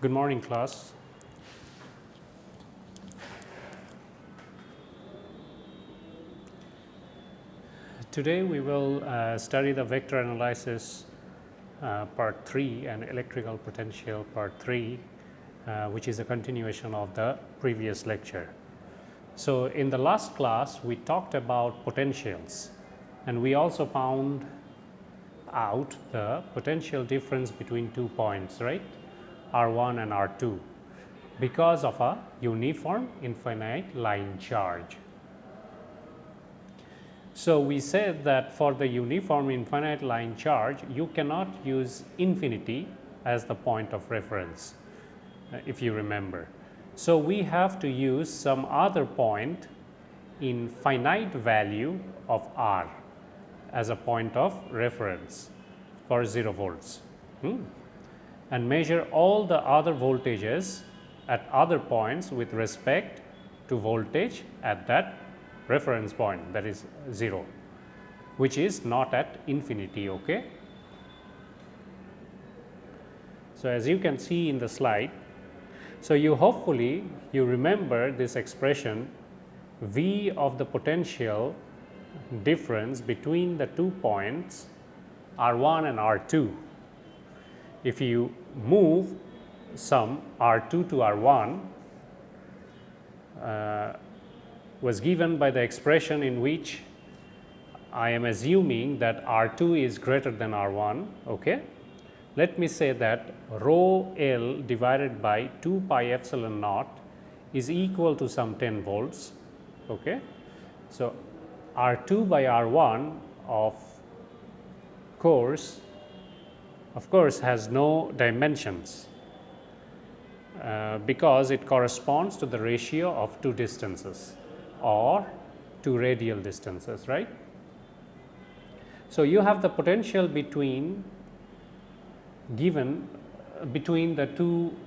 Good morning, class. Today we will study the vector analysis part 3 and electrical potential part 3, which is a continuation of the previous lecture. So, in the last class we talked about potentials, and we also found out the potential difference between 2 points, right, R1 and R2, because of a uniform infinite line charge. So, we said that for the uniform infinite line charge you cannot use infinity as the point of reference, if you remember. So, we have to use some other point in finite value of R as a point of reference for 0 volts and measure all the other voltages at other points with respect to voltage at that reference point, that is 0, which is not at infinity. Okay. So, as you can see in the slide, so you hopefully you remember this expression V of the potential difference between the 2 points R1 and R2. If you move some R2 to R1, was given by the expression in which I am assuming that R2 is greater than R1. Okay. Let me say that rho L divided by 2 pi epsilon naught is equal to some 10 volts. Okay. So, R2 by R1 of course has no dimensions because it corresponds to the ratio of 2 distances or 2 radial distances, right. So, you have the potential between the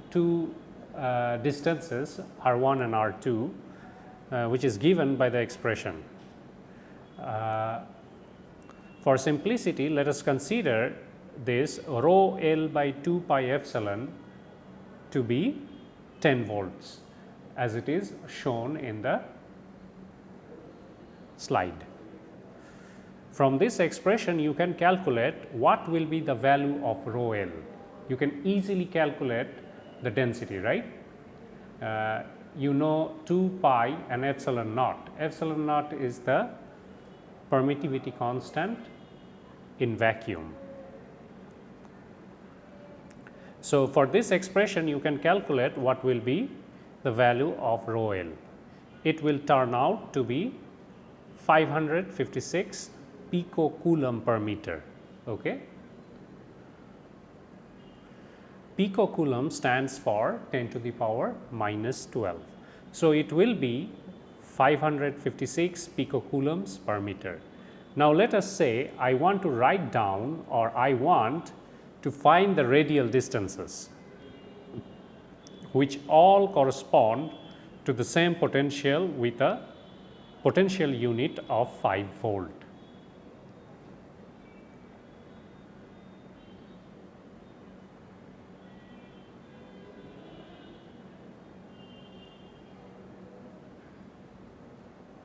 two distances R1 and R2, which is given by the expression. For simplicity, let us consider this rho L by 2 pi epsilon to be 10 volts as it is shown in the slide. From this expression you can calculate what will be the value of rho L. You can easily calculate the density, right. You know 2 pi and epsilon naught. Epsilon naught is the permittivity constant in vacuum. So, for this expression you can calculate what will be the value of rho L. It will turn out to be 556 picocoulomb per meter. Okay. Picocoulomb stands for 10 to the power minus 12. So, it will be 556 picocoulombs per meter. Now, let us say I want to write down, or I want to find the radial distances which all correspond to the same potential with a potential unit of 5 volt.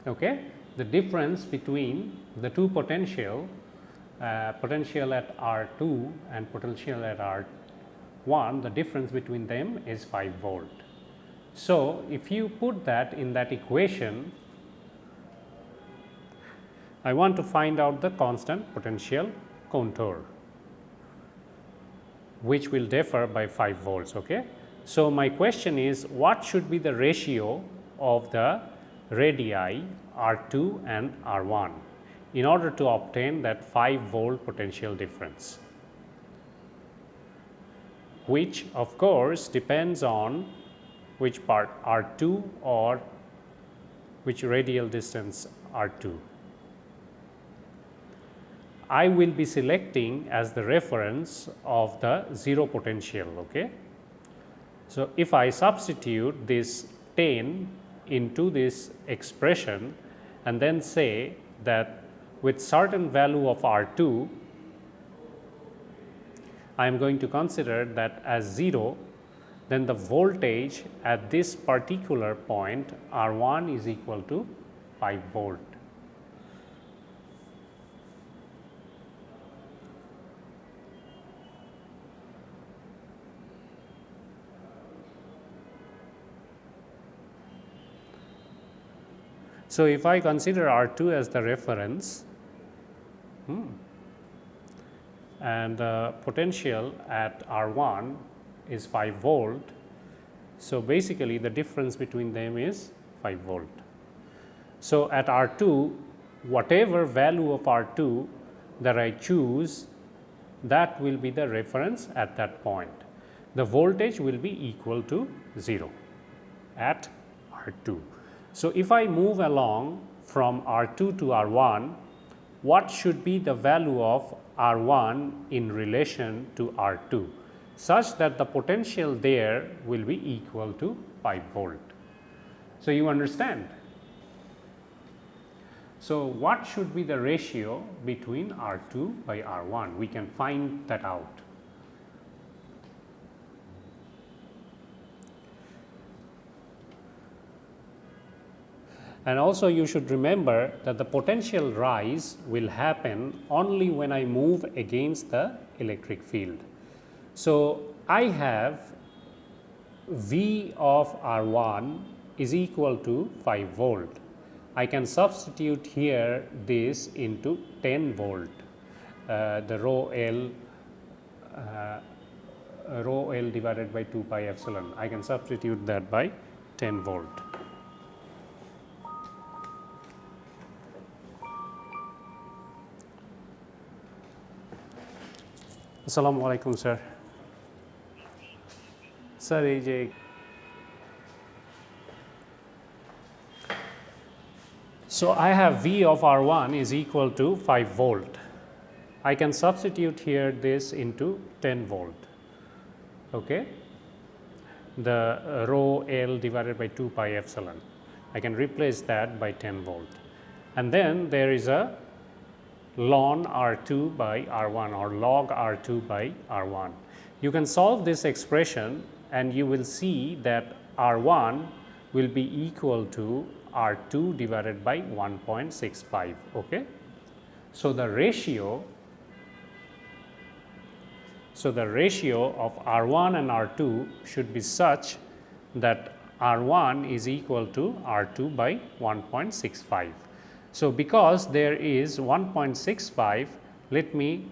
Okay. The difference between the two potential at R2 and potential at R1, the difference between them is 5 volt. So, if you put that in that equation, I want to find out the constant potential contour, which will differ by 5 volts. Okay. So, my question is, what should be the ratio of the radii R2 and R1 in order to obtain that 5 volt potential difference, which of course depends on which part R2 or which radial distance R2. I will be selecting as the reference of the 0 potential. Okay. So, if I substitute this 10 into this expression and then say that with certain value of R2 I am going to consider that as 0 then the voltage at this particular point R1 is equal to 5 volt. So, if I consider R2 as the reference and the potential at R1 is 5 volt. So, basically the difference between them is 5 volt. So, at R2, whatever value of R2 that I choose, that will be the reference at that point. The voltage will be equal to 0 at R2. So, if I move along from R2 to R1, what should be the value of R1 in relation to R2 such that the potential there will be equal to 5 volt. So, you understand. So, what should be the ratio between R2 by R1? We can find that out. And also you should remember that the potential rise will happen only when I move against the electric field. So, I have V of R1 is equal to 5 volt. I can substitute here this into 10 volt, the rho L divided by 2 pi epsilon. I can substitute that by 10 volt. Assalamu alaikum, sir. Sir, AJ. So, I have V of R1 is equal to 5 volt. I can substitute here this into 10 volt. Okay? The rho L divided by 2 pi epsilon. I can replace that by 10 volt. And then there is a ln R2 by R1 or log R2 by R1. You can solve this expression and you will see that R1 will be equal to R2 divided by 1.65. Okay? So, the ratio of R1 and R2 should be such that R1 is equal to R2 by 1.65. So, because there is 1.65, let me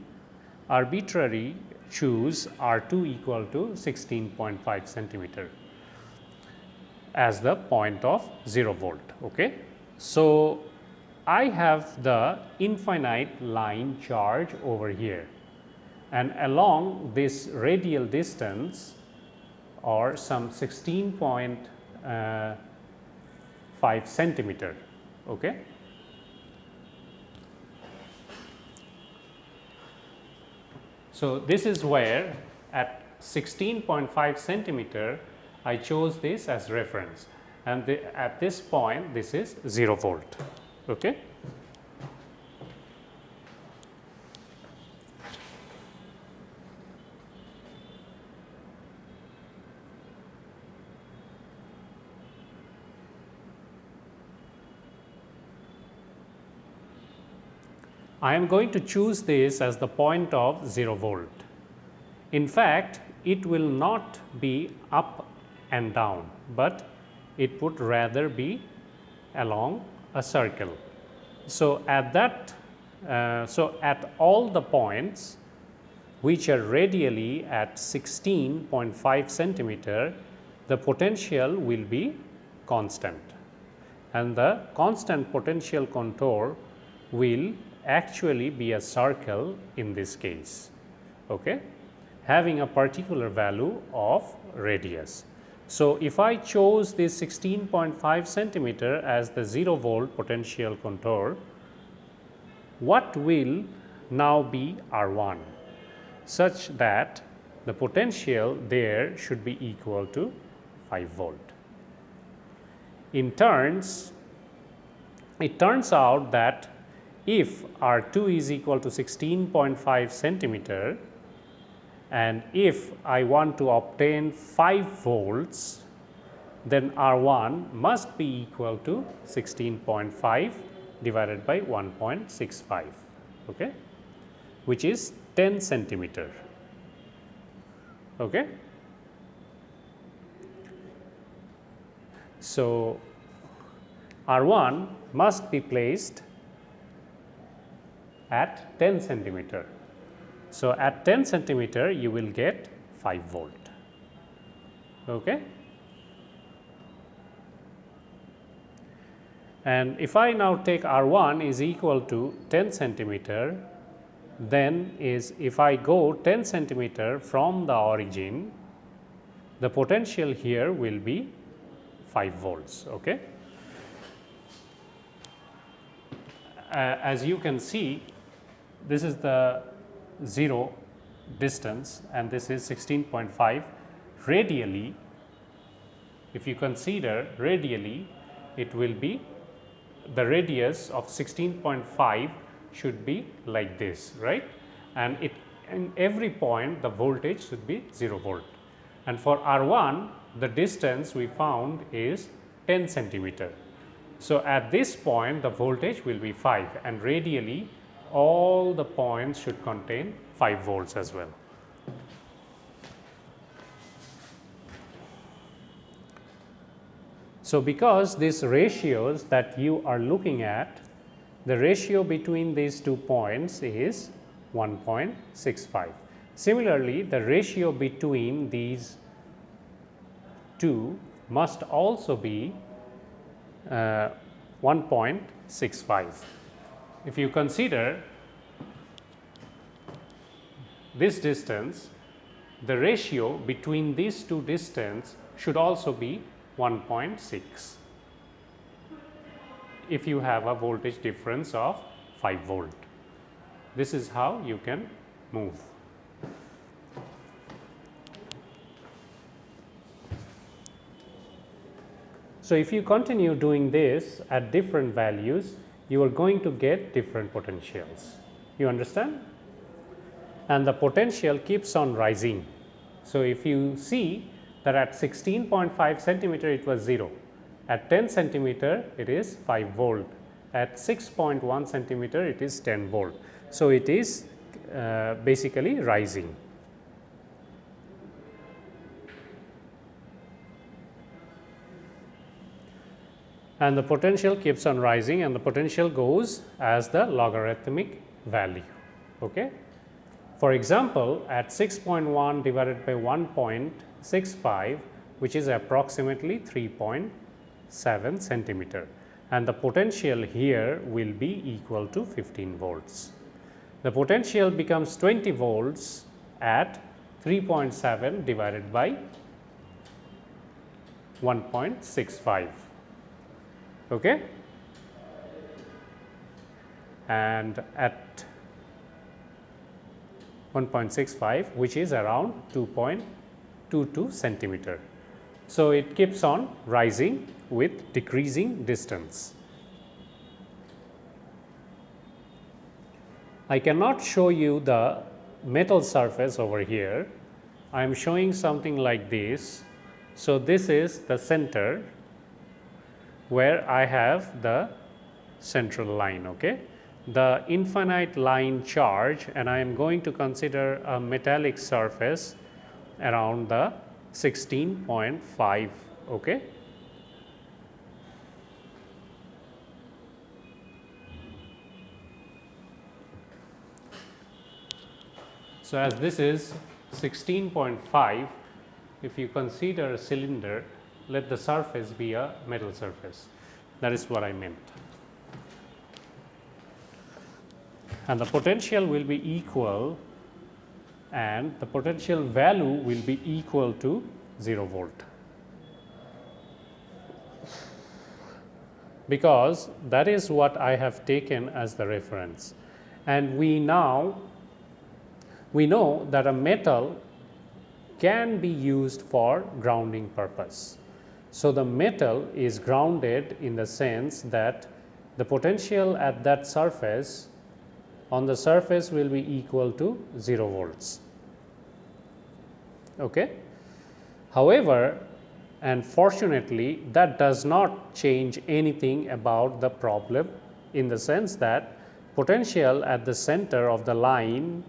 arbitrarily choose R2 equal to 16.5 centimeter as the point of 0 volt. Okay? So, I have the infinite line charge over here, and along this radial distance or some 16.5 centimeter. Okay? So, this is where at 16.5 centimeter I chose this as reference, and at this point this is 0 volt. Okay? I am going to choose this as the point of 0 volt. In fact, it will not be up and down, but it would rather be along a circle. So, at all the points which are radially at 16.5 centimeter, the potential will be constant, and the constant potential contour will actually be a circle in this case, okay, having a particular value of radius. So, if I chose this 16.5 centimeter as the 0 volt potential contour, what will now be R1 such that the potential there should be equal to 5 volt. It turns out that if R2 is equal to 16.5 centimeter, and if I want to obtain 5 volts, then R1 must be equal to 16.5 divided by 1.65, okay, which is 10 centimeter. Okay. So, R1 must be placed at 10 centimeter. So, at 10 centimeter you will get 5 volt. Okay. And if I now take R1 is equal to 10 centimeter, then is if I go 10 centimeter from the origin, the potential here will be 5 volts. Okay. As you can see, this is the 0 distance and this is 16.5 radially. If you consider radially, it will be the radius of 16.5 should be like this, right, and it in every point the voltage should be 0 volt, and for R1 the distance we found is 10 centimeter. So, at this point the voltage will be 5 and radially all the points should contain 5 volts as well. So, because these ratios that you are looking at, the ratio between these 2 points is 1.65. Similarly, the ratio between these 2 must also be 1.65. If you consider this distance, the ratio between these 2 distance should also be 1.6 if you have a voltage difference of 5 volt. This is how you can move. So, if you continue doing this at different values, you are going to get different potentials. You understand? And the potential keeps on rising. So, if you see that at 16.5 centimeter it was 0, at 10 centimeter it is 5 volt, at 6.1 centimeter it is 10 volt. So, it is basically rising. And the potential keeps on rising and the potential goes as the logarithmic value. Okay. For example, at 6.1 divided by 1.65, which is approximately 3.7 centimeter, and the potential here will be equal to 15 volts. The potential becomes 20 volts at 3.7 divided by 1.65. Okay. And at 1.65, which is around 2.22 centimeter. So, it keeps on rising with decreasing distance. I cannot show you the metal surface over here. I am showing something like this. So, this is the center where I have the central line. Okay. The infinite line charge, and I am going to consider a metallic surface around the 16.5. Okay. So, as this is 16.5, if you consider a cylinder, let the surface be a metal surface. That is what I meant. And the potential will be equal, and the potential value will be equal to 0 volt, because that is what I have taken as the reference. And we know that a metal can be used for grounding purpose. So, the metal is grounded in the sense that the potential at that surface on the surface will be equal to 0 volts. Okay. However, and fortunately, that does not change anything about the problem, in the sense that potential at the center of the line,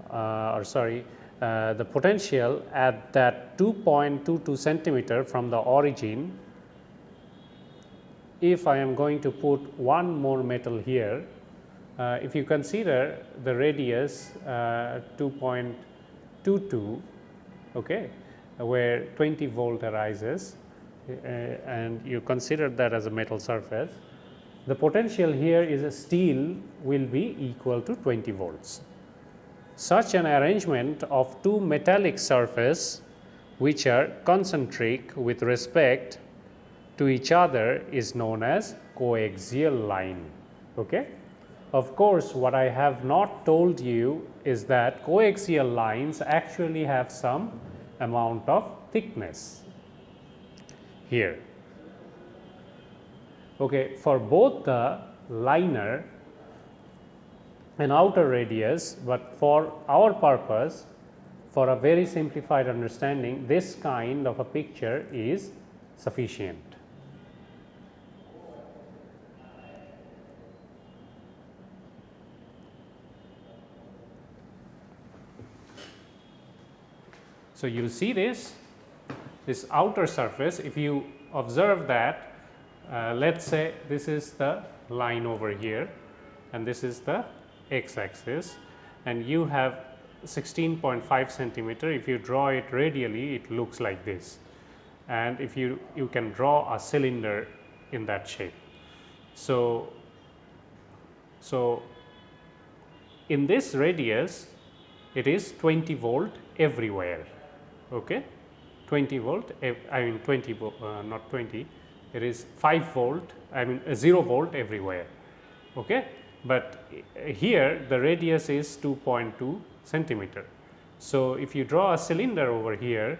the potential at that 2.22 centimeter from the origin, if I am going to put one more metal here, if you consider the radius 2.22, okay, where 20 volt arises, and you consider that as a metal surface, the potential here is a steel will be equal to 20 volts. Such an arrangement of two metallic surfaces which are concentric with respect to each other is known as coaxial line. Okay? Of course, what I have not told you is that coaxial lines actually have some amount of thickness here. Okay, for both the liner and outer radius, but for our purpose, for a very simplified understanding, this kind of a picture is sufficient. So you see this outer surface. If you observe that, let's say this is the line over here, and this is the x-axis, and you have 16.5 centimeter. If you draw it radially, it looks like this, and if you can draw a cylinder in that shape. So in this radius, it is 20 volt everywhere. Okay, 20 volt, I mean 20 not 20, it is 5 volt, I mean 0 volt everywhere. Okay, but here the radius is 2.2 centimeter. So if you draw a cylinder over here,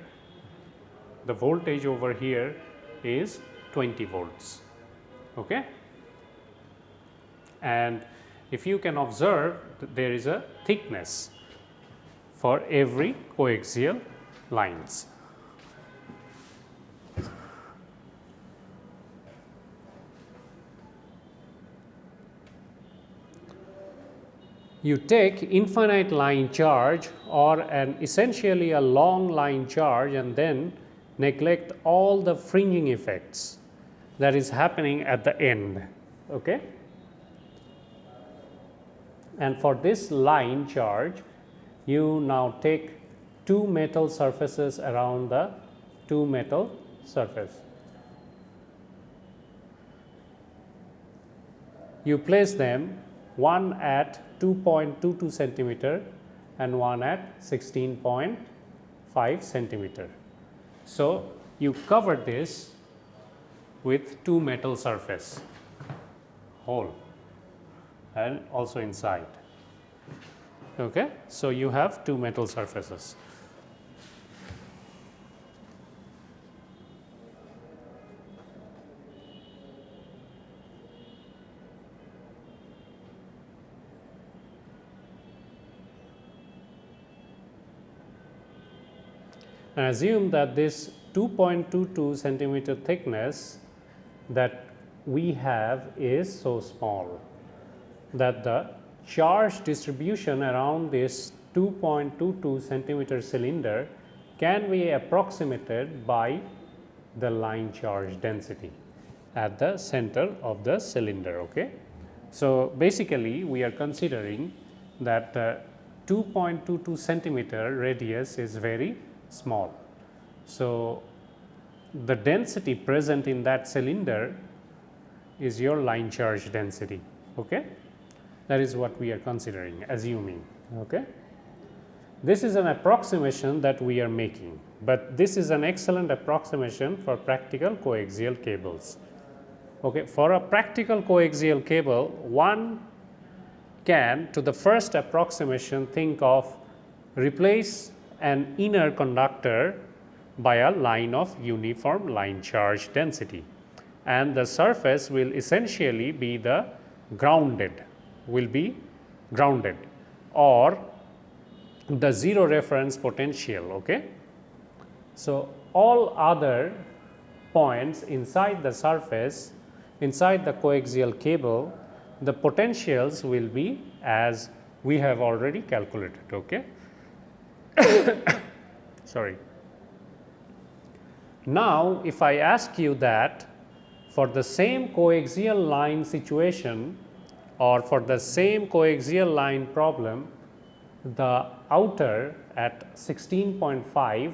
the voltage over here is 20 volts. Okay, and if you can observe, there is a thickness for every coaxial lines. You take infinite line charge or an essentially a long line charge and then neglect all the fringing effects that is happening at the end. Okay? And for this line charge, you now take two metal surfaces around the two metal surface. You place them one at 2.22 centimeter and one at 16.5 centimeter. So you cover this with two metal surface whole and also inside. Okay, so you have two metal surfaces. And assume that this 2.22 centimeter thickness that we have is so small that the charge distribution around this 2.22 centimeter cylinder can be approximated by the line charge density at the center of the cylinder. Okay? So basically we are considering that the 2.22 centimeter radius is very small. So the density present in that cylinder is your line charge density. Okay? That is what we are considering, assuming. Okay? This is an approximation that we are making, but this is an excellent approximation for practical coaxial cables. Okay? For a practical coaxial cable, one can, to the first approximation, think of replace an inner conductor by a line of uniform line charge density, and the surface will essentially be the grounded, or the zero reference potential. Okay. So, all other points inside the surface, inside the coaxial cable, the potentials will be as we have already calculated. Okay. Sorry. Now, if I ask you that for the same coaxial line situation or for the same coaxial line problem, the outer at 16.5,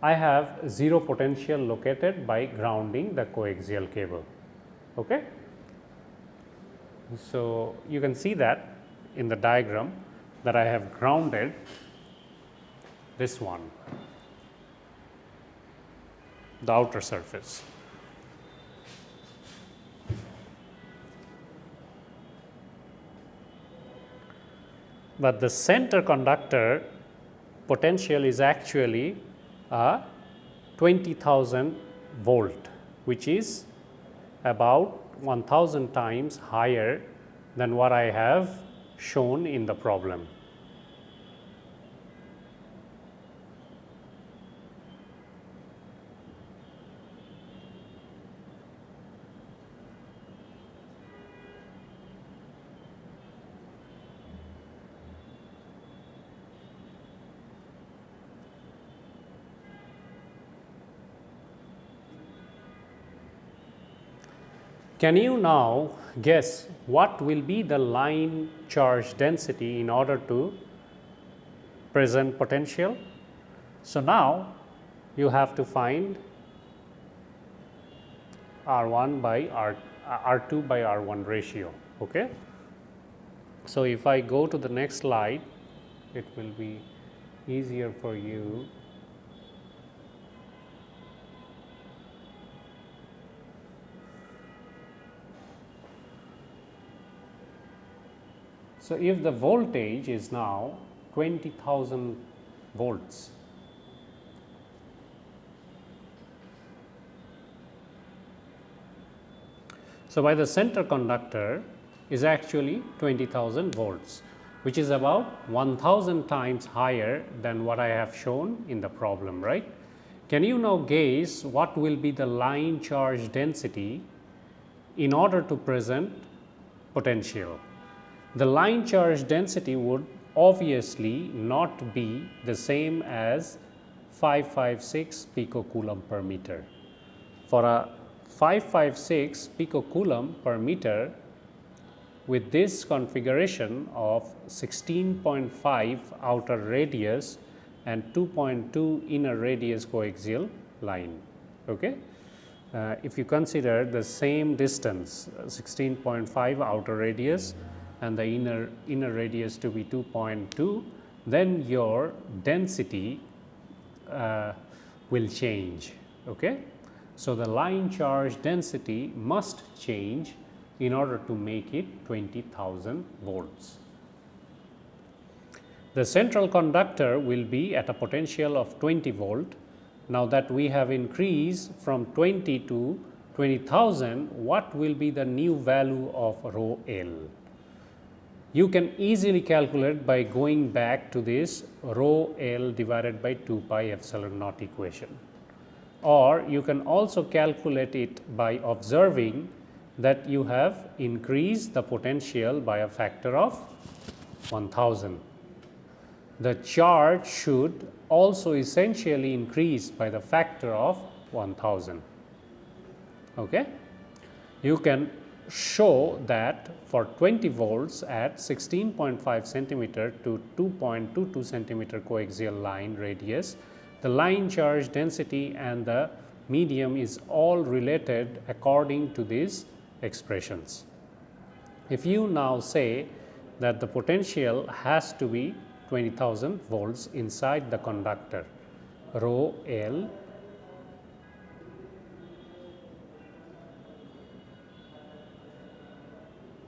I have zero potential located by grounding the coaxial cable. Okay. So, you can see that in the diagram that I have grounded this one, the outer surface. But the center conductor potential is actually a 20,000 volt, which is about 1000 times higher than what I have shown in the problem. Can you now guess what will be the line charge density in order to present potential? So, now you have to find R1 by R2 by R1 ratio. Okay. So, if I go to the next slide, it will be easier for you. So, if the voltage is now 20,000 volts, so by the center conductor is actually 20,000 volts, which is about 1000 times higher than what I have shown in the problem, right? Can you now guess what will be the line charge density in order to present potential? The line charge density would obviously not be the same as 556 picocoulomb per meter. For a 556 picocoulomb per meter with this configuration of 16.5 outer radius and 2.2 inner radius coaxial line. Okay. If you consider the same distance 16.5 outer radius and the inner radius to be 2.2, then your density will change. Okay. So, the line charge density must change in order to make it 20,000 volts. The central conductor will be at a potential of 20 volt. Now that we have increased from 20 to 20,000, what will be the new value of rho L? You can easily calculate by going back to this rho L divided by 2 pi epsilon naught equation, or you can also calculate it by observing that you have increased the potential by a factor of 1000. The charge should also essentially increase by the factor of 1000. Okay? You can show that for 20 volts at 16.5 centimeter to 2.22 centimeter coaxial line radius, the line charge density and the medium is all related according to these expressions. If you now say that the potential has to be 20,000 volts inside the conductor, rho L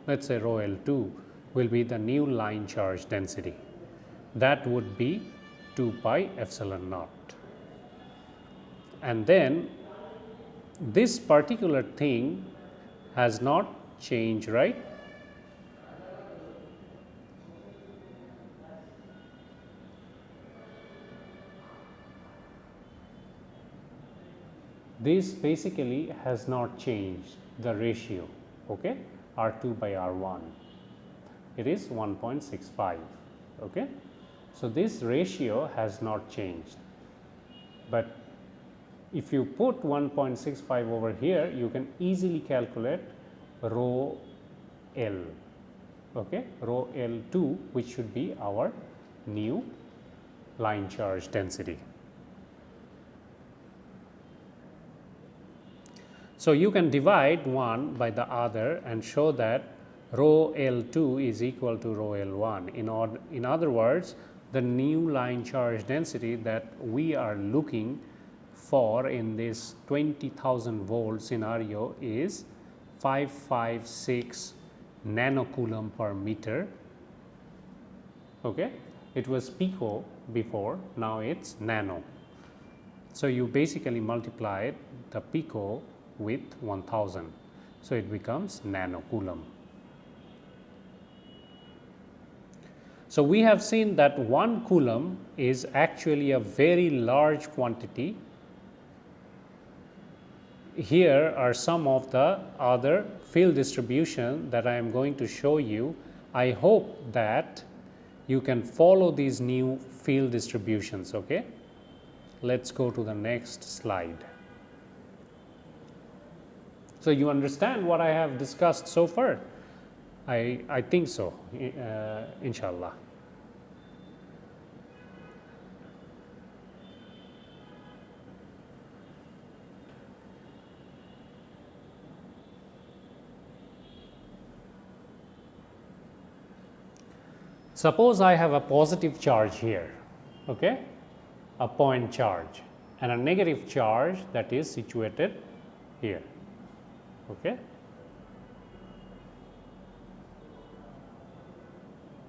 let us say rho L2 will be the new line charge density. That would be 2 pi epsilon naught. And then this particular thing has not changed, right? this basically has not changed the ratio, okay, R2 by R1, it is 1.65, okay. So this ratio has not changed, but if you put 1.65 over here, you can easily calculate rho L, okay, rho L2, which should be our new line charge density. So you can divide one by the other and show that rho L2 is equal to rho L1. In other words, the new line charge density that we are looking for in this 20,000 volt scenario is 556 nanocoulomb per meter, okay. It was pico before, now it's nano. So you basically multiply the pico with 1000, so it becomes nanocoulomb. So we have seen that 1 coulomb is actually a very large quantity. Here are some of the other field distribution that I am going to show you. I hope that you can follow these new field distributions, okay. Let's go to the next slide. So you understand what I have discussed so far? I think so, inshallah. Suppose I have a positive charge here, okay, a point charge, and a negative charge that is situated here, okay.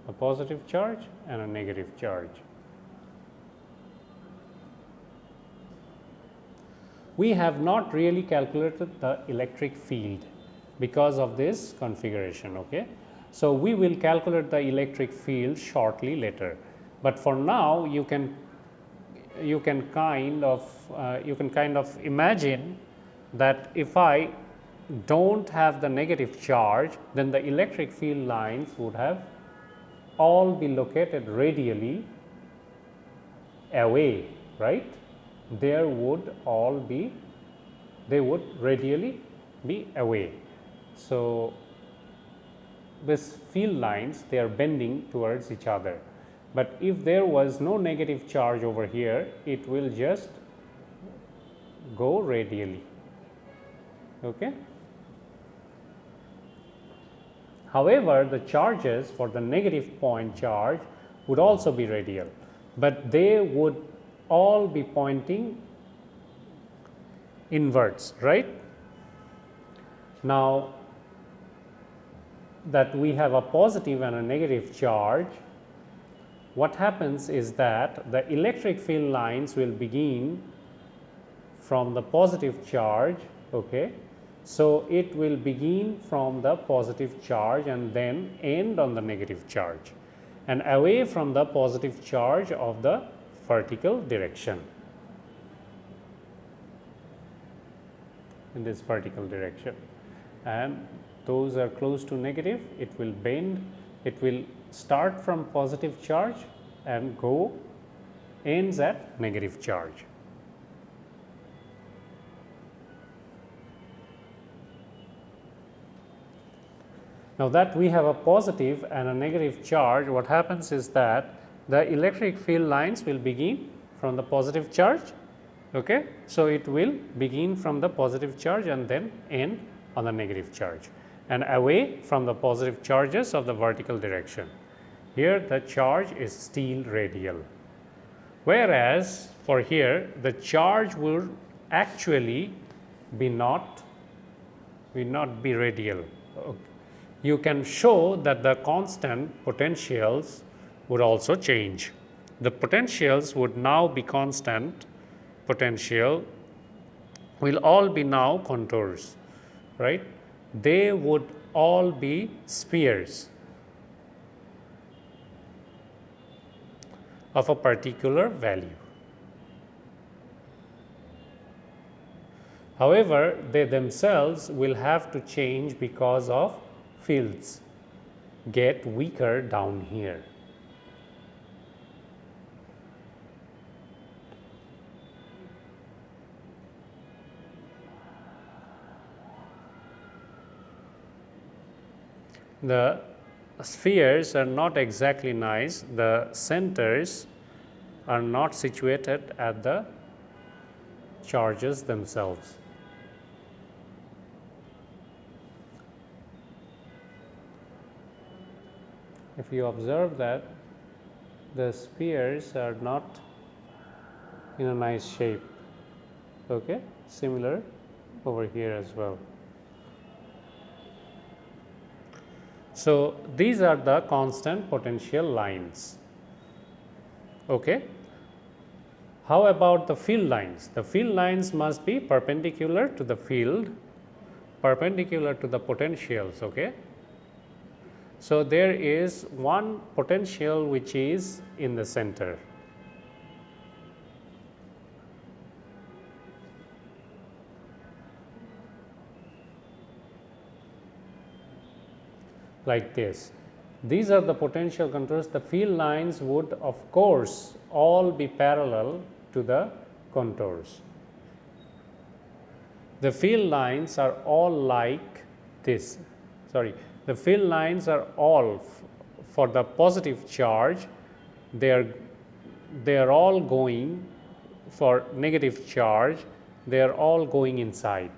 A positive charge and a negative charge. We have not really calculated the electric field because of this configuration, okay. So we will calculate the electric field shortly later, but for now you can kind of imagine that if I don't have the negative charge, then the electric field lines would have all be located radially away, right? They would radially be away. So these field lines, they are bending towards each other, but if there was no negative charge over here, it will just go radially, okay. However, the charges for the negative point charge would also be radial, but they would all be pointing inwards, right? Now that we have a positive and a negative charge, what happens is that the electric field lines will begin from the positive charge, okay. So it will begin from the positive charge and then end on the negative charge and away from the positive charge of the vertical direction, in this vertical direction, and those are close to negative, it will bend, it will start from positive charge and ends at negative charge. Now that we have a positive and a negative charge, what happens is that the electric field lines will begin from the positive charge, okay. So it will begin from the positive charge and then end on the negative charge and away from the positive charges of the vertical direction. Here the charge is still radial, whereas for here the charge will actually not be radial. Okay. You can show that the constant potentials would also change. The potentials would now be constant potential, will all be now contours, right? They would all be spheres of a particular value. However, they themselves will have to change because of fields get weaker down here. The spheres are not exactly nice. The centers are not situated at the charges themselves. If you observe that the spheres are not in a nice shape, okay, similar over here as well. So these are the constant potential lines. Okay. How about the field lines? The field lines must be perpendicular to the field, perpendicular to the potentials. Okay. So there is one potential which is in the center. Like this. These are the potential contours. The field lines would of course all be parallel to the contours. The field lines are all like this. Sorry, the field lines are all for the positive charge. They are all going for negative charge. They are all going inside.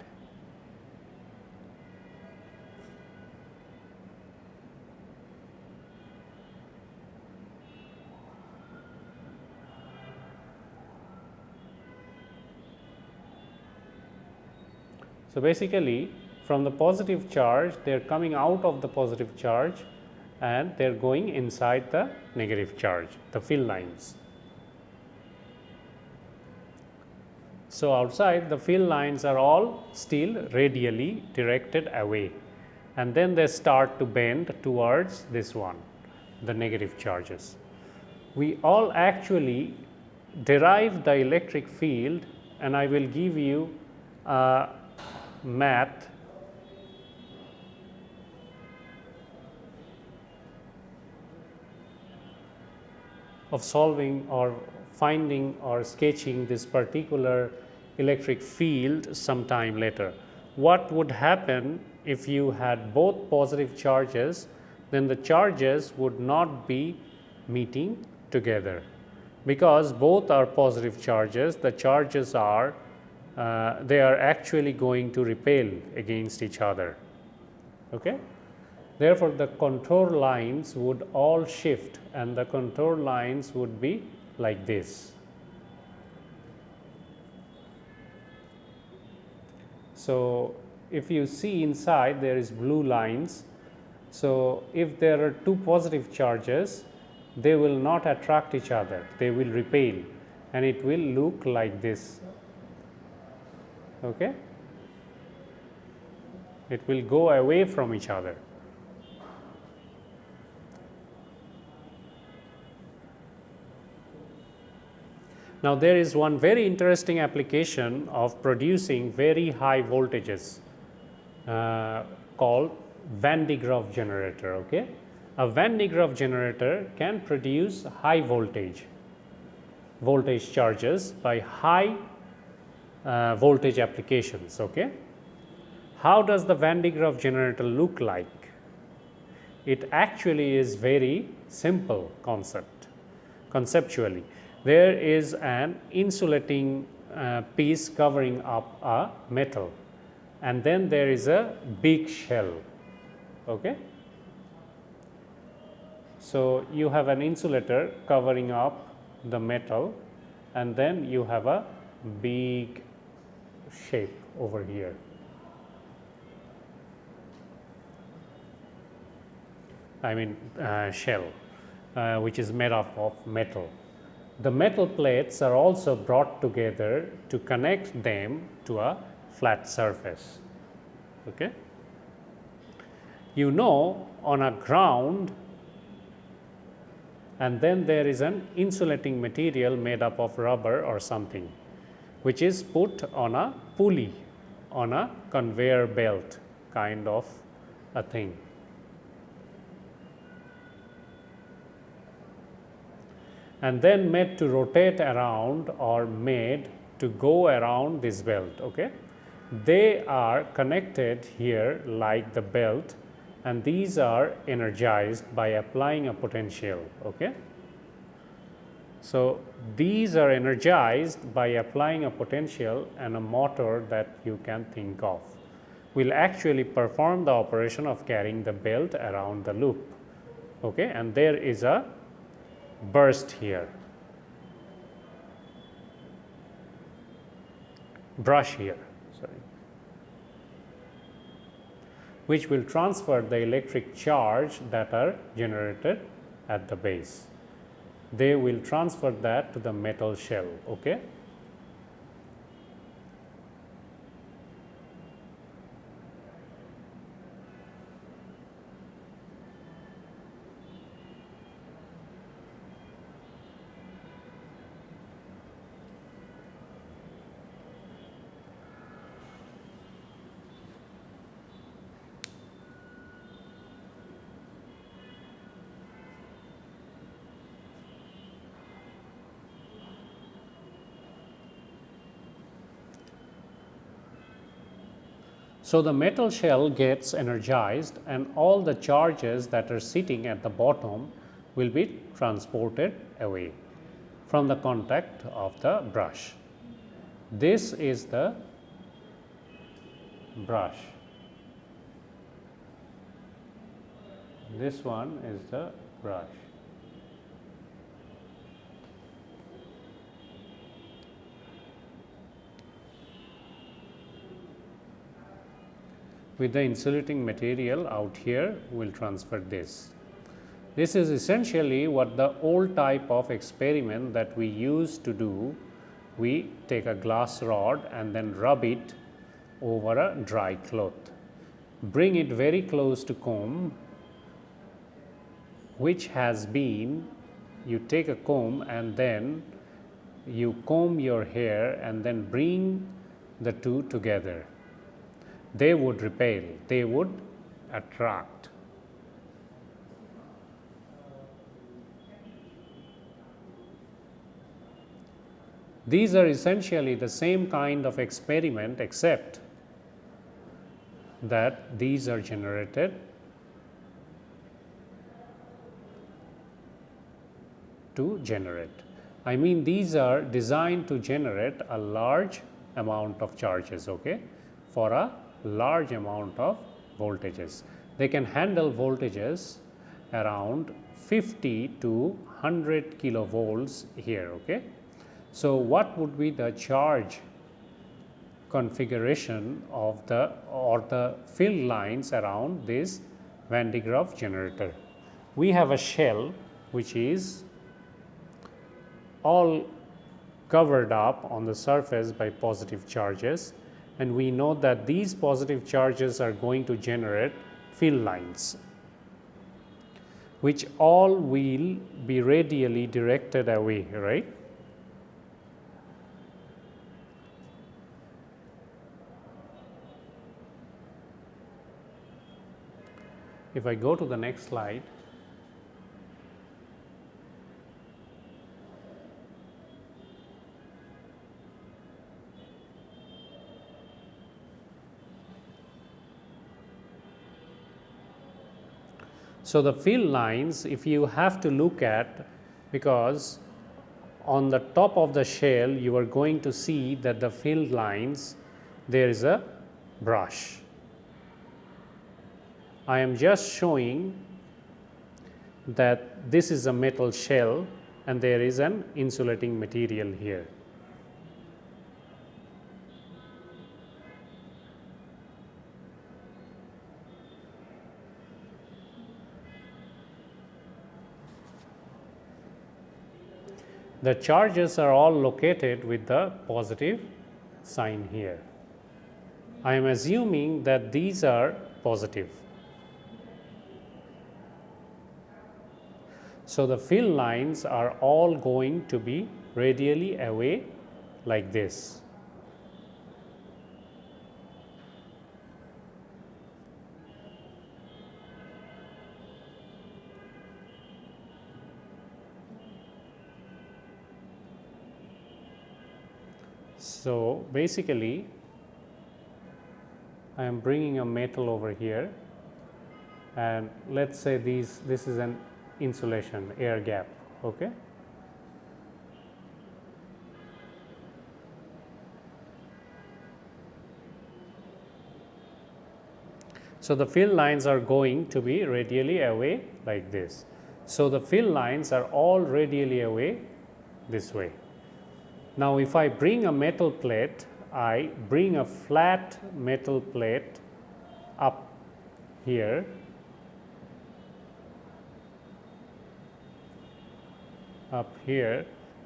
So basically, from the positive charge, they are coming out of the positive charge and they are going inside the negative charge, the field lines. So outside, the field lines are all still radially directed away, and then they start to bend towards this one, the negative charges. We all actually derive the electric field, and I will give you math of solving or finding or sketching this particular electric field sometime later. What would happen if you had both positive charges? Then the charges would not be meeting together, because both are positive charges. The charges are they are actually going to repel against each other. Okay? Therefore, the contour lines would all shift, and the contour lines would be like this. So if you see inside, there is blue lines. So if there are two positive charges, they will not attract each other, they will repel, and it will look like this. Okay? It will go away from each other. Now there is one very interesting application of producing very high voltages called Van de Graaff generator. Okay? A Van de Graaff generator can produce high voltage charges by high voltage applications. Okay? How does the Van de Graaff generator look like? It actually is very simple concept. Conceptually, there is an insulating piece covering up a metal, and then there is a big shell. Okay? So you have an insulator covering up the metal, and then you have a big shape over here. I mean shell, which is made up of metal. The metal plates are also brought together to connect them to a flat surface. Okay? You know, on a ground, and then there is an insulating material made up of rubber or something, which is put on a pulley. on a conveyor belt kind of a thing. And then made to rotate around or made to go around this belt. Okay, they are connected here like the belt, and these are energized by applying a potential. Okay, so these are energized by applying a potential and a motor that you can think of will actually perform the operation of carrying the belt around the loop. Okay, and there is a burst here, brush here, sorry, which will transfer the electric charge that are generated at the base. They will transfer that to the metal shell. Okay. So the metal shell gets energized, and all the charges that are sitting at the bottom will be transported away from the contact of the brush. This is the brush. This one is the brush. With the insulating material out here, we will transfer this. This is essentially what the old type of experiment that we used to do. We take a glass rod and then rub it over a dry cloth. Bring it very close to comb, which has been, you take a comb and then you comb your hair and then bring the two together. They would repel, they would attract. These are essentially the same kind of experiment, except that these are generated to generate. I mean, these are designed to generate a large amount of charges, okay, for a large amount of voltages. They can handle voltages around 50 to 100 kilovolts here. Okay, so what would be the charge configuration of the field lines around this Van de Graaff generator? We have a shell which is all covered up on the surface by positive charges, and we know that these positive charges are going to generate field lines, which all will be radially directed away, right? If I go to the next slide, so the field lines, if you have to look at, because on the top of the shell you are going to see that the field lines, there is a brush. I am just showing that this is a metal shell and there is an insulating material here. The charges are all located with the positive sign here. I am assuming that these are positive. So the field lines are all going to be radially away like this. So basically I am bringing a metal over here, and let's say this is an insulation air gap. Okay. So the field lines are going to be radially away like this. So the field lines are all radially away this way. Now if I bring a metal plate, I bring a flat metal plate up here,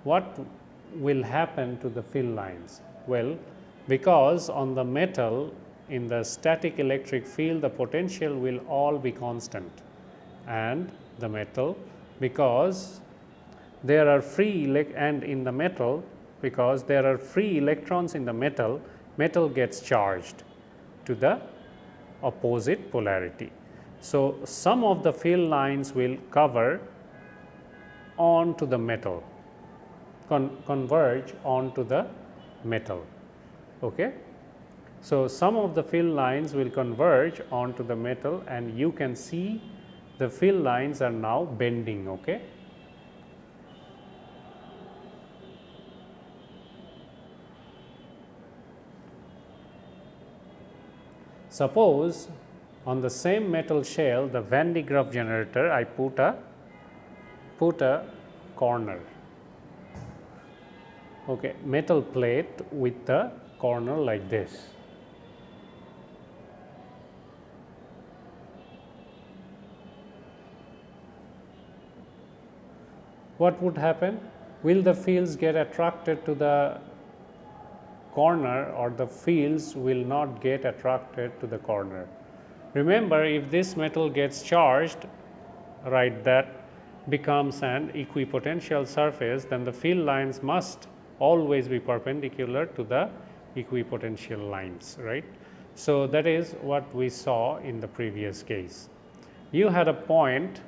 what will happen to the field lines? Well, because on the metal, in the static electric field, the potential will all be constant, and the metal, because there are free and in the metal, because there are free electrons in the metal, metal gets charged to the opposite polarity. So some of the field lines will cover onto the metal, converge onto the metal. Okay. So some of the field lines will converge onto the metal, and you can see the field lines are now bending. Okay. Suppose on the same metal shell, the Van de Graaff generator, I put a corner. Okay, metal plate with the corner like this. What would happen? Will the fields get attracted to the corner, or the fields will not get attracted to the corner? Remember, if this metal gets charged, right, that becomes an equipotential surface, then the field lines must always be perpendicular to the equipotential lines, right? So that is what we saw in the previous case. You had a point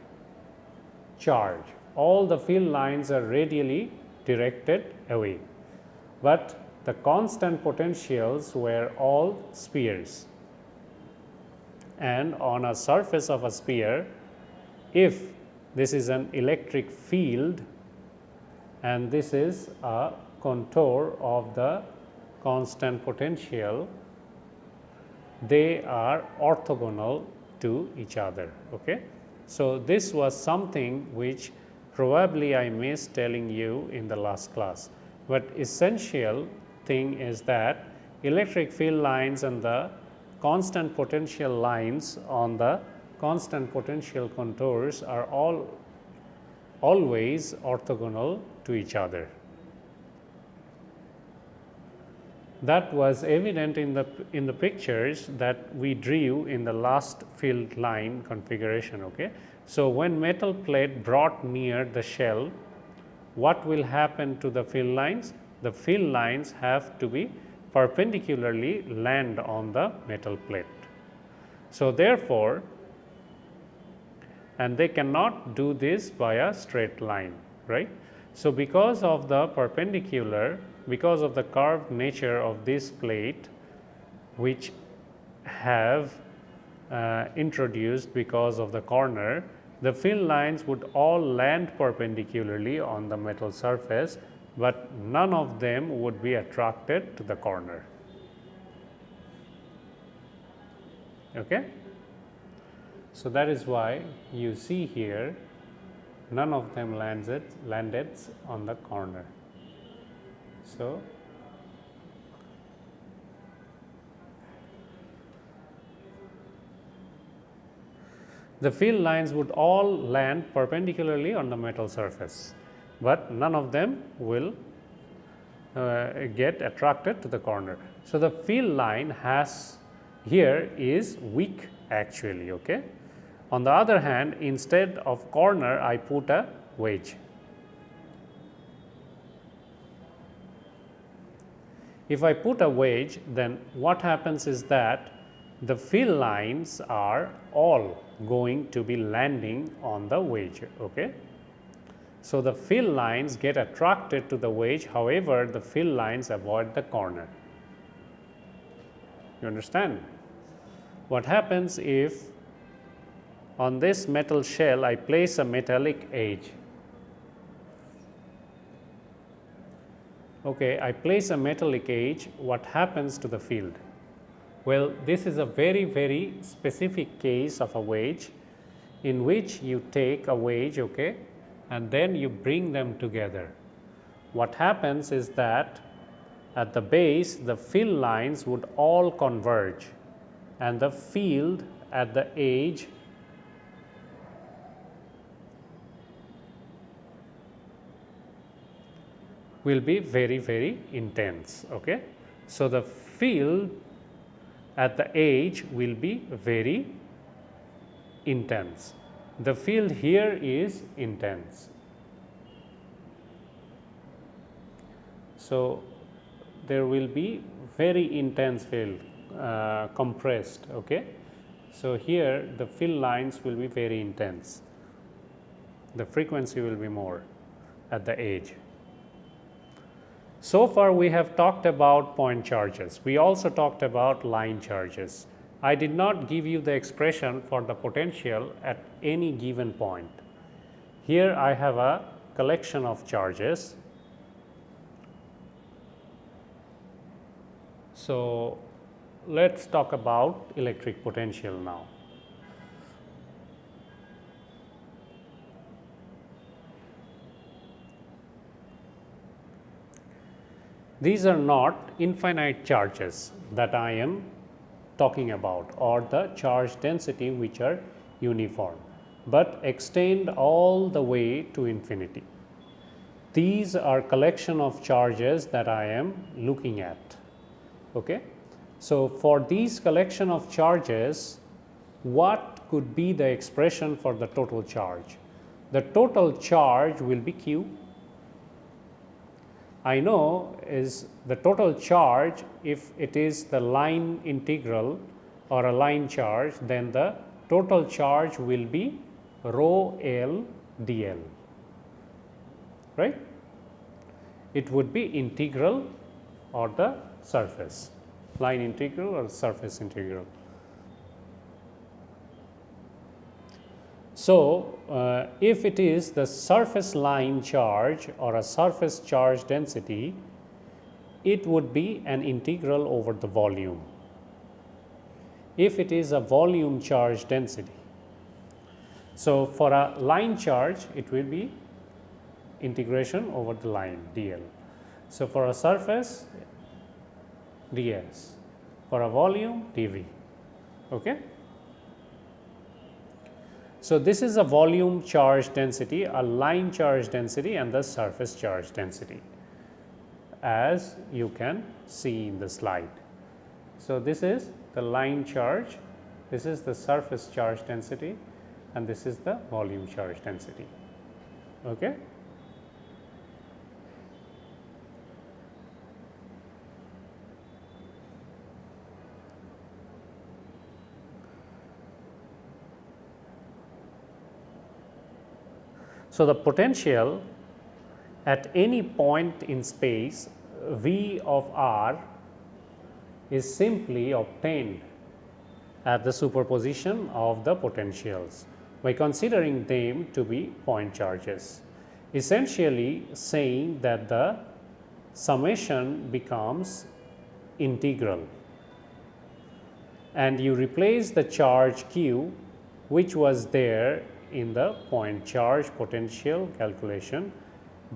charge. All the field lines are radially directed away, but the constant potentials were all spheres. And on a surface of a sphere, if this is an electric field and this is a contour of the constant potential, they are orthogonal to each other. Okay? So this was something which probably I missed telling you in the last class, but essential thing is that electric field lines and the constant potential lines on the constant potential contours are always orthogonal to each other. That was evident in the pictures that we drew in the last field line configuration. Okay? So when metal plate brought near the shell, what will happen to the field lines? The field lines have to be perpendicularly land on the metal plate. So therefore, and they cannot do this by a straight line, right? So because of the perpendicular, because of the curved nature of this plate, which have introduced because of the corner, the field lines would all land perpendicularly on the metal surface, but none of them would be attracted to the corner. Okay? So that is why you see here none of them landed on the corner. So the field lines would all land perpendicularly on the metal surface, but none of them will get attracted to the corner. So the field line here is weak actually. Okay. On the other hand, instead of corner, I put a wedge. If I put a wedge, then what happens is that the field lines are all going to be landing on the wedge. Okay. So the field lines get attracted to the wedge, however, the field lines avoid the corner. You understand? What happens if on this metal shell I place a metallic edge? Okay, I place a metallic edge, what happens to the field? Well, this is a very, very specific case of a wedge in which you take a wedge, okay, and then you bring them together. What happens is that at the base, the field lines would all converge, and the field at the edge will be very, very intense. Okay? So the field at the edge will be very intense. The field here is intense. So there will be very intense field, compressed. Okay? So here the field lines will be very intense. The frequency will be more at the edge. So far we have talked about point charges. We also talked about line charges. I did not give you the expression for the potential at any given point. Here I have a collection of charges. So let's talk about electric potential now. These are not infinite charges that I am talking about, or the charge density which are uniform, but extend all the way to infinity. These are collection of charges that I am looking at. Okay? So for these collection of charges, what could be the expression for the total charge? The total charge will be Q. I know is the total charge. If it is the line integral or a line charge, then the total charge will be rho L dl, right? It would be integral or the surface, line integral or surface integral. So if it is the surface line charge or a surface charge density, it would be an integral over the volume. If it is a volume charge density, so for a line charge, it will be integration over the line dl. So for a surface, ds. For a volume, dv. Okay? So this is a volume charge density, a line charge density, and the surface charge density, as you can see in the slide. So this is the line charge, this is the surface charge density, and this is the volume charge density. Okay? So the potential at any point in space V of r is simply obtained at the superposition of the potentials by considering them to be point charges, essentially saying that the summation becomes integral, and you replace the charge q which was there in the point charge potential calculation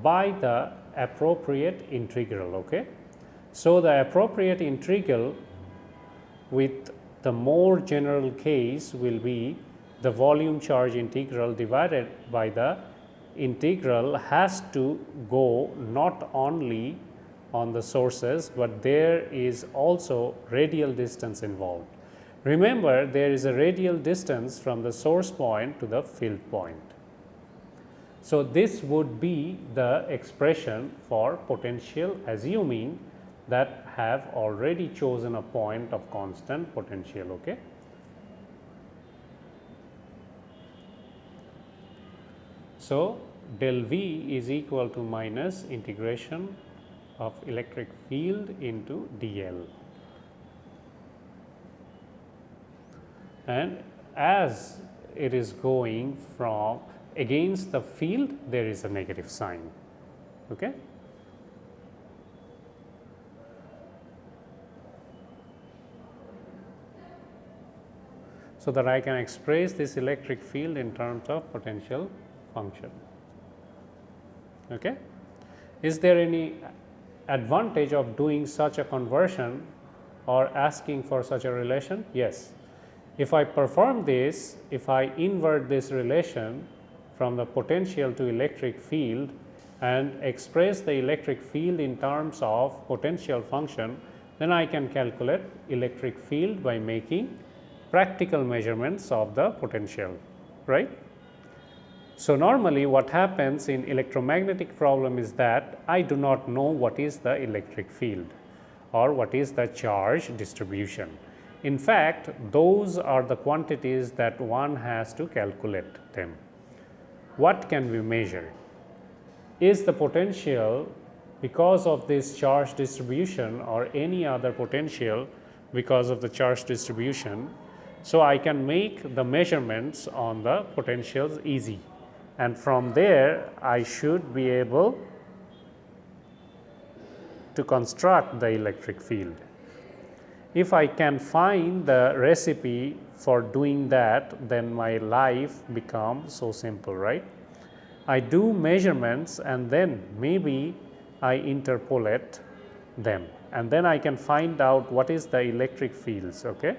by the appropriate integral. Okay? So the appropriate integral with the more general case will be the volume charge integral divided by the integral has to go not only on the sources, but there is also radial distance involved. Remember, there is a radial distance from the source point to the field point. So this would be the expression for potential, assuming that have already chosen a point of constant potential. Okay? So del V is equal to minus integration of electric field into dl. And as it is going from against the field, there is a negative sign. Okay? So that I can express this electric field in terms of potential function. Okay? Is there any advantage of doing such a conversion or asking for such a relation? Yes. If I perform this, if I invert this relation from the potential to electric field and express the electric field in terms of potential function, then I can calculate electric field by making practical measurements of the potential, right? So normally what happens in electromagnetic problem is that I do not know what is the electric field or what is the charge distribution. In fact, those are the quantities that one has to calculate them. What can we measure? Is the potential because of this charge distribution or any other potential because of the charge distribution? So I can make the measurements on the potentials easy, and from there I should be able to construct the electric field. If I can find the recipe for doing that, then my life becomes so simple, right? I do measurements and then maybe I interpolate them, and then I can find out what is the electric fields. Okay?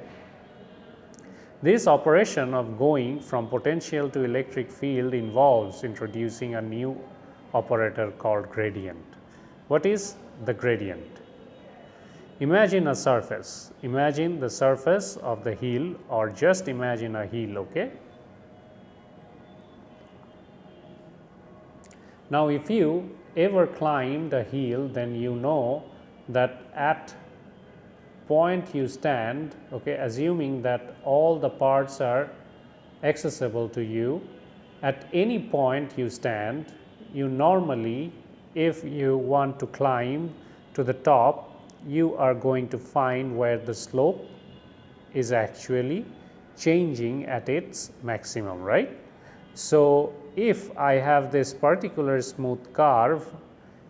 This operation of going from potential to electric field involves introducing a new operator called gradient. What is the gradient? Imagine a surface. Imagine the surface of the hill, or just imagine a hill. Okay? Now, if you ever climbed a hill, then you know that at point you stand, okay, assuming that all the parts are accessible to you, at any point you stand, you normally, if you want to climb to the top, you are going to find where the slope is actually changing at its maximum, right? So if I have this particular smooth curve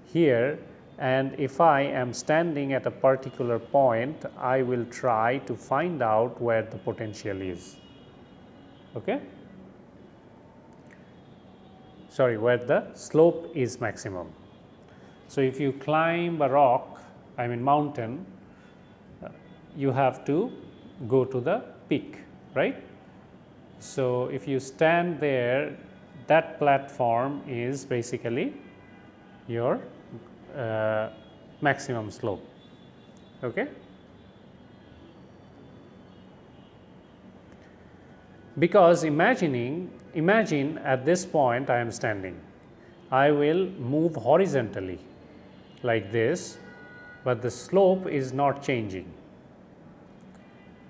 here, and if I am standing at a particular point, I will try to find out where the potential is. Okay? Sorry, where the slope is maximum. So if you climb a rock, I mean mountain, you have to go to the peak, right? So if you stand there, that platform is basically your maximum slope. Okay? Because imagine at this point I am standing, I will move horizontally like this, but the slope is not changing.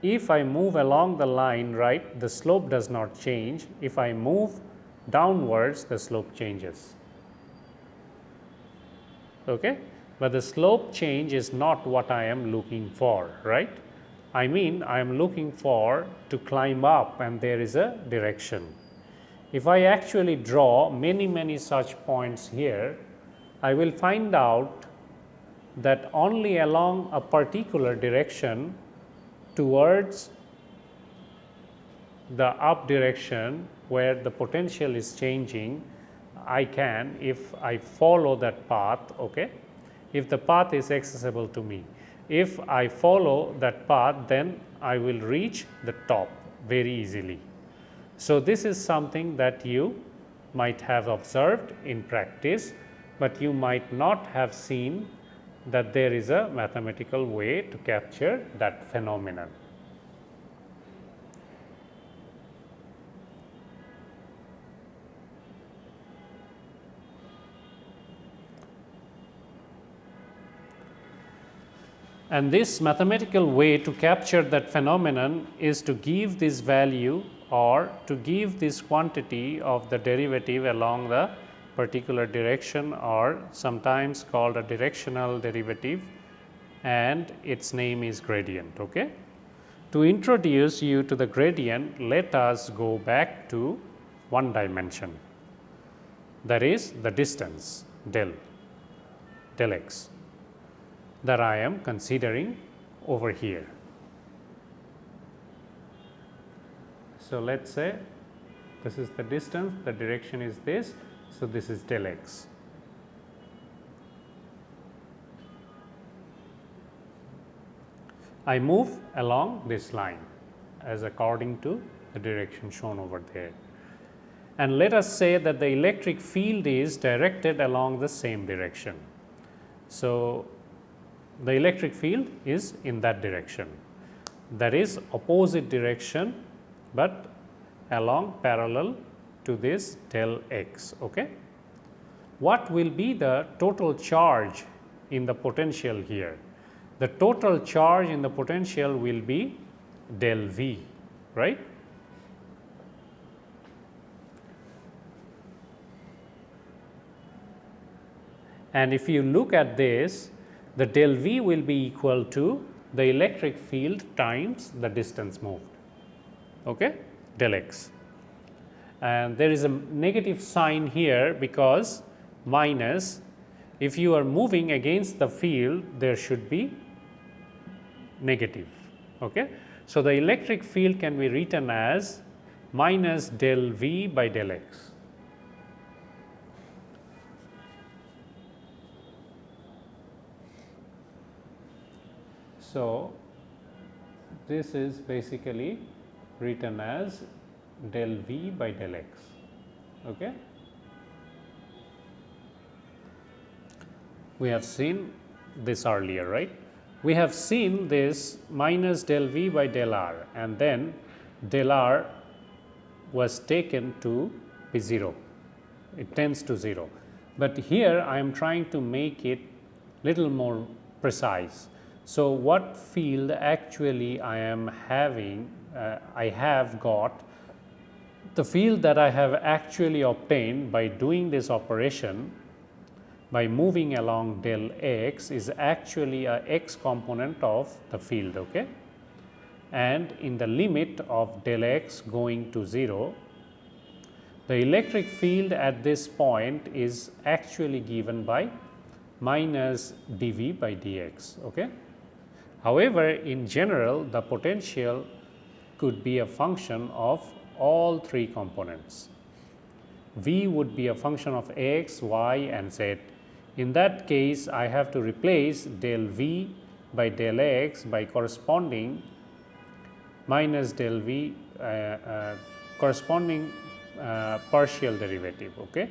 If I move along the line, right, the slope does not change. If I move downwards, the slope changes. Okay? But the slope change is not what I am looking for, right? I mean, I am looking for to climb up, and there is a direction. If I actually draw many such points here, I will find out that only along a particular direction towards the up direction where the potential is changing, I can, if I follow that path, okay, if the path is accessible to me. If I follow that path, then I will reach the top very easily. So this is something that you might have observed in practice, but you might not have seen that there is a mathematical way to capture that phenomenon. And this mathematical way to capture that phenomenon is to give this value or to give this quantity of the derivative along the particular direction or sometimes called a directional derivative, and its name is gradient. Okay? To introduce you to the gradient, let us go back to one dimension, that is the distance del x that I am considering over here. So, let us say this is the distance, the direction is this. So, this is del x. I move along this line as according to the direction shown over there. And let us say that the electric field is directed along the same direction. So, the electric field is in that direction, that is opposite direction, but along parallel to this del x. Okay? What will be the total charge in the potential here? The total charge in the potential will be del V, right? And if you look at this, the del V will be equal to the electric field times the distance moved, okay, del x. And there is a negative sign here because minus, if you are moving against the field, there should be negative. Okay? So, the electric field can be written as minus del V by del x. So, this is basically written as del V by del x. Okay? We have seen this earlier, right? We have seen this minus del V by del R, and then del R was taken to be 0. It tends to 0. But here I am trying to make it little more precise. So, what field actually I am having, I have got the field that I have actually obtained by doing this operation by moving along del x is actually a x component of the field. Okay? And in the limit of del x going to 0, the electric field at this point is actually given by minus dV by dx. Okay? However, in general, the potential could be a function of all three components. V would be a function of x, y and z. In that case, I have to replace del V by del x by corresponding minus del V corresponding partial derivative, okay,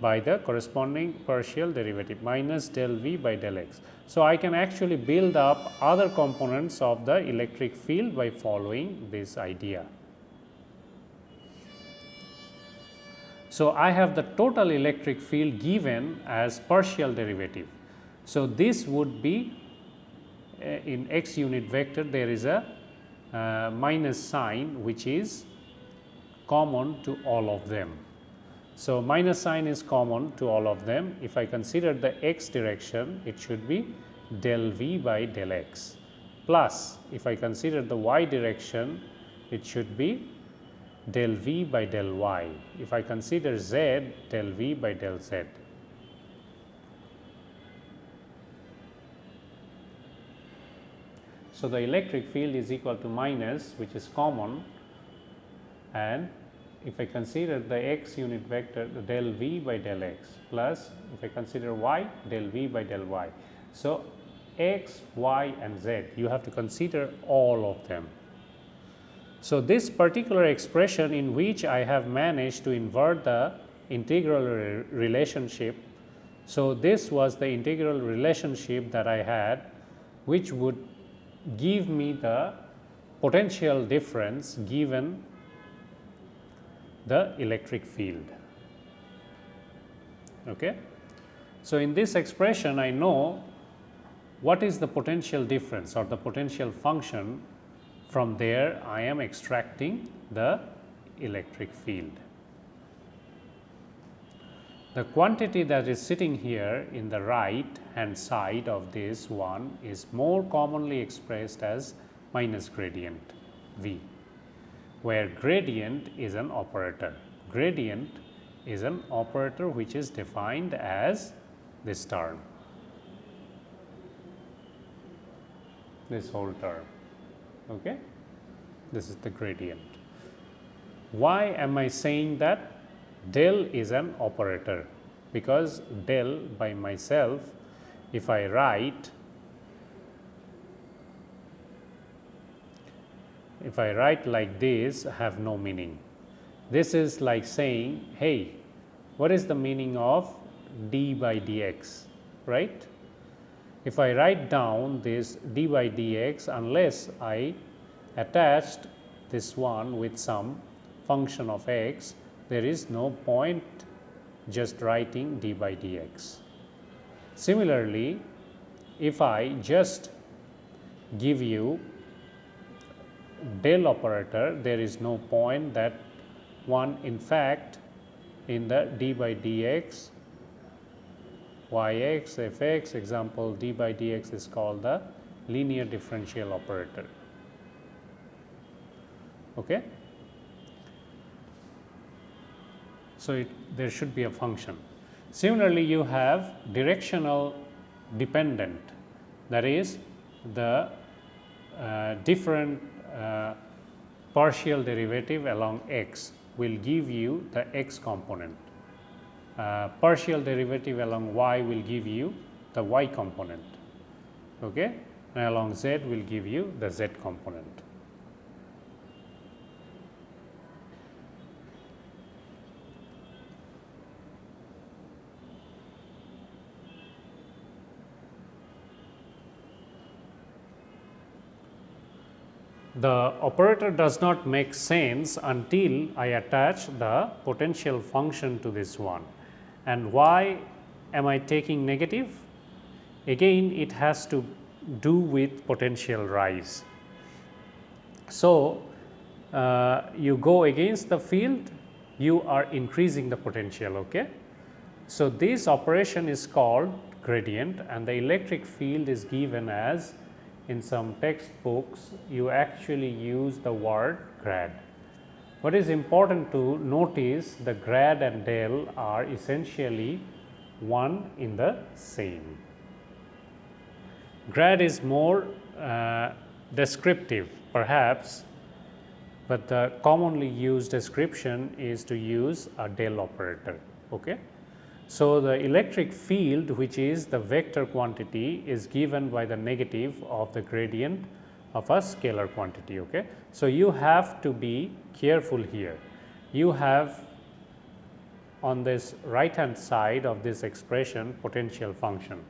by the corresponding partial derivative minus del V by del x. So, I can actually build up other components of the electric field by following this idea. So, I have the total electric field given as partial derivative. So, this would be in x unit vector, there is a minus sign which is common to all of them. So, minus sign is common to all of them. If I consider the x direction, it should be del V by del x, plus if I consider the y direction, it should be del V by del y. If I consider z, del V by del z. So, the electric field is equal to minus, which is common, and if I consider the x unit vector, the del V by del x, plus if I consider y, del V by del y. So, x, y and z, you have to consider all of them. So, this particular expression in which I have managed to invert the integral relationship. So, this was the integral relationship that I had, which would give me the potential difference given the electric field. Okay? So, in this expression I know what is the potential difference or the potential function. From there I am extracting the electric field. The quantity that is sitting here in the right hand side of this one is more commonly expressed as minus gradient V, where gradient is an operator. Gradient is an operator which is defined as this term, this whole term. Okay? This is the gradient. Why am I saying that? Del is an operator, because del by myself, if I write like this, have no meaning. This is like saying, hey, what is the meaning of d by dx, right? If I write down this d by dx, unless I attached this one with some function of x, there is no point just writing d by dx. Similarly, if I just give you del operator, there is no point that one, in fact, in the d by dx, yx, fx, example d by dx is called the linear differential operator. Okay? So, there should be a function. Similarly, you have directional dependent, that is the different partial derivative along x will give you the x component. Partial derivative along y will give you the y component, okay? And along z will give you the z component. The operator does not make sense until I attach the potential function to this one. And why am I taking negative? Again, it has to do with potential rise. So, you go against the field, you are increasing the potential. Okay? So, this operation is called gradient, and the electric field is given as, in some textbooks, you actually use the word grad. What is important to notice, the grad and del are essentially one in the same. Grad is more descriptive perhaps, but the commonly used description is to use a del operator. Okay? So, the electric field, which is the vector quantity, is given by the negative of the gradient of a scalar quantity. Okay? So, you have to be careful here. You have on this right hand side of this expression potential function.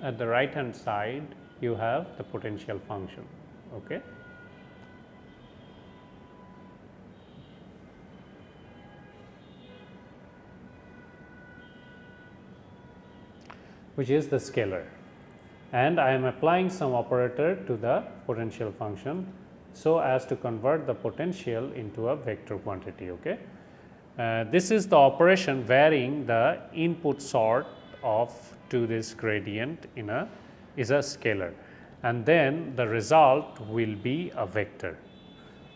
At the right hand side, you have the potential function. Okay? Which is the scalar, and I am applying some operator to the potential function so as to convert the potential into a vector quantity. Okay? This is the operation varying the input sort of to this gradient is a scalar, and then the result will be a vector.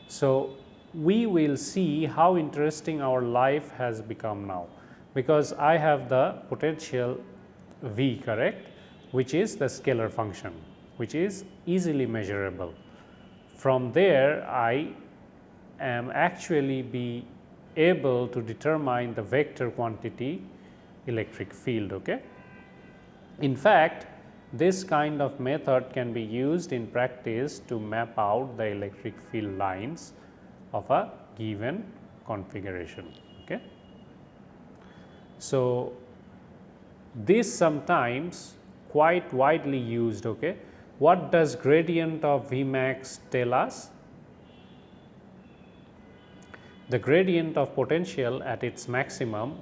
So, we will see how interesting our life has become now, because I have the potential V, correct, which is the scalar function, which is easily measurable. From there, I am actually be able to determine the vector quantity electric field. Okay? In fact, this kind of method can be used in practice to map out the electric field lines of a given configuration. Okay? So, this sometimes quite widely used. Okay? What does gradient of Vmax tell us? The gradient of potential at its maximum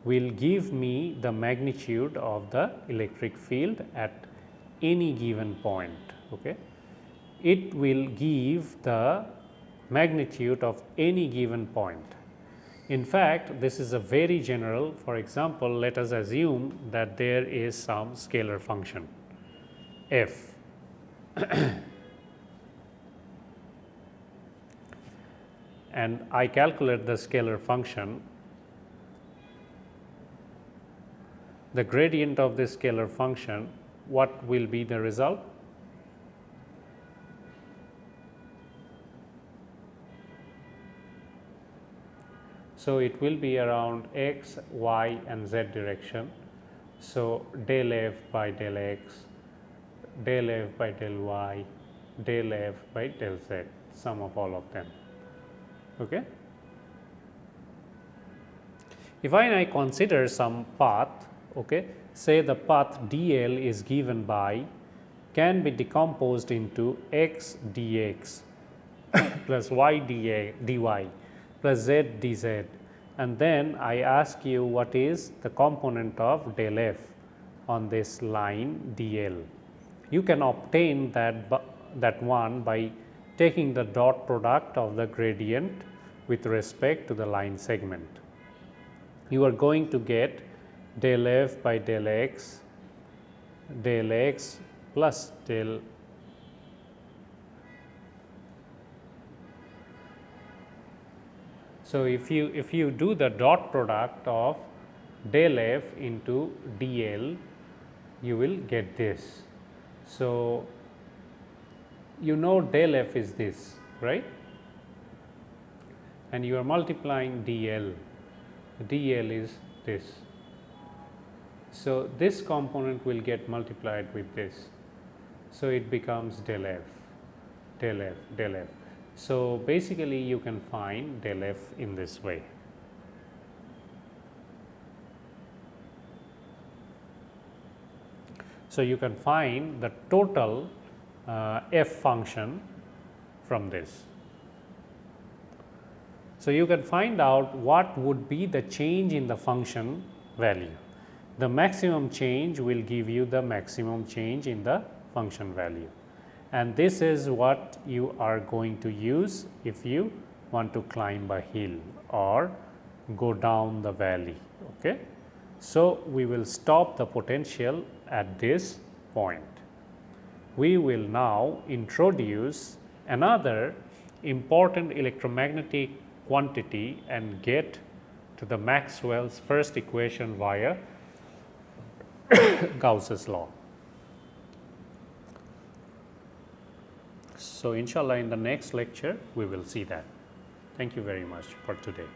will give me the magnitude of the electric field at any given point. Okay? it will give the magnitude of any given point. In fact, this is a very general. For example, let us assume that there is some scalar function f and I calculate the scalar function. The gradient of this scalar function, what will be the result? So, it will be around x, y and z direction. So, del f by del x, del f by del y, del f by del z, sum of all of them. Okay. If I consider some path, okay, say the path dl is given by, can be decomposed into x dx plus y dy plus z dz, and then I ask you what is the component of del f on this line dl. You can obtain that one by taking the dot product of the gradient with respect to the line segment. You are going to get del f by del x plus del So, if you do the dot product of del f into dl, you will get this. So, you know del f is this, right, and you are multiplying dl, dl is this. So, this component will get multiplied with this. So, it becomes del f, del f, del f. So, basically you can find del f in this way. So, you can find the total f function from this. So, you can find out what would be the change in the function value. The maximum change will give you the maximum change in the function value, and this is what you are going to use if you want to climb a hill or go down the valley. Okay. So, we will stop the potential at this point. We will now introduce another important electromagnetic quantity and get to the Maxwell's first equation via Gauss's law. So, inshallah, in the next lecture we will see that. Thank you very much for today.